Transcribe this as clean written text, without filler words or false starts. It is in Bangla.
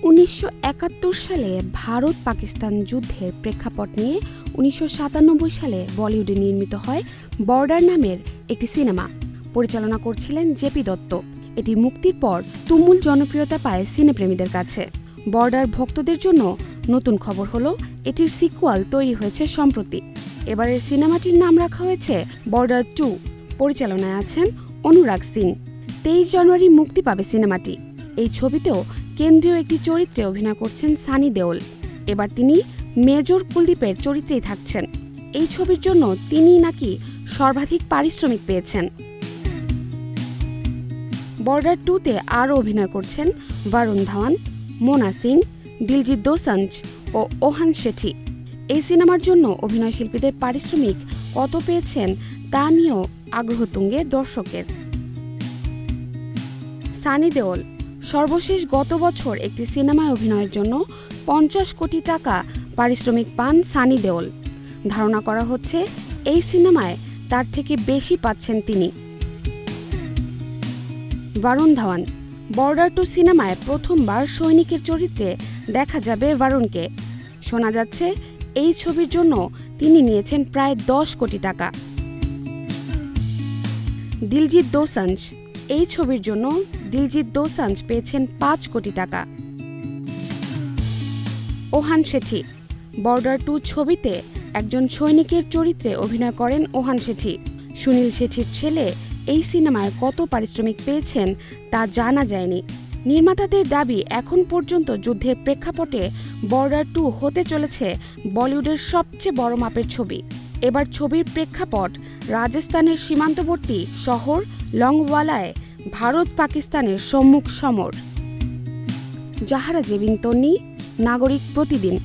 1971 সালে ভারত পাকিস্তান যুদ্ধের প্রেক্ষাপট নিয়ে 1997 সালে বলিউডে নির্মিত হয় বর্ডার নামের একটি সিনেমা। পরিচালনা করছিলেন জেপি দত্ত। এটি মুক্তির পর তুমুল জনপ্রিয়তা পায় সিনেপ্রেমীদের কাছে। বর্ডার ভক্তদের জন্য নতুন খবর হলো এটির সিকুয়াল তৈরি হয়েছে সম্প্রতি। এবারের সিনেমাটির নাম রাখা হয়েছে বর্ডার 2। পরিচালনায় আছেন অনুরাগ সিং। 23 জানুয়ারি মুক্তি পাবে সিনেমাটি। এই ছবিতেও কেন্দ্রীয় একটি চরিত্রে অভিনয় করছেন সানি দেওল। এবার তিনি মেজর কুলদীপের চরিত্রেই থাকছেন। এই ছবির জন্য তিনি নাকি সর্বাধিক পারিশ্রমিক পেয়েছেন। বর্ডার 2-তে আরও অভিনয় করছেন বরুণ ধাওয়ান, মোনা সিং, দিলজিৎ দোসাঞ্জ ও ওহান শেঠি। এই সিনেমার জন্য অভিনয়শিল্পীদের পারিশ্রমিক কত পেয়েছেন তা নিয়েও আগ্রহ তুঙ্গে দর্শকের। সানি দেওল সর্বশেষ গত বছর একটি সিনেমায় অভিনয়ের জন্য 50 কোটি টাকা পারিশ্রমিক পান সানি দেওল। ধারণা করা হচ্ছে এই সিনেমায় তার থেকে বেশি পাচ্ছেন তিনি। বরুণ ধাওয়ান বর্ডার 2 সিনেমায় প্রথমবার সৈনিকের চরিত্রে দেখা যাবে বরুণকে। শোনা যাচ্ছে এই ছবির জন্য তিনি নিয়েছেন প্রায় 10 কোটি টাকা। দিলজিৎ দোসাঞ্জ এই ছবির জন্য দিলজিৎ দোসাঞ্জ পেয়েছেন 5 কোটি টাকা। ওহান শেঠি বর্ডার 2 ছবিতে একজন সৈনিকের চরিত্রে অভিনয় করেন ওহান শেঠি। সুনীল শেঠির ছেলে এই সিনেমায় কত পারিশ্রমিক পেয়েছেন তা জানা যায়নি। নির্মাতাদের দাবি এখন পর্যন্ত যুদ্ধের প্রেক্ষাপটে বর্ডার 2 হতে চলেছে বলিউডের সবচেয়ে বড় মাপের ছবি। এবার ছবির প্রেক্ষাপট রাজস্থানের সীমান্তবর্তী শহর লংওয়ালায় ভারত পাকিস্তানের সম্মুখ সমর। জাহারা জেবিন তন্নি, নাগরিক প্রতিদিন।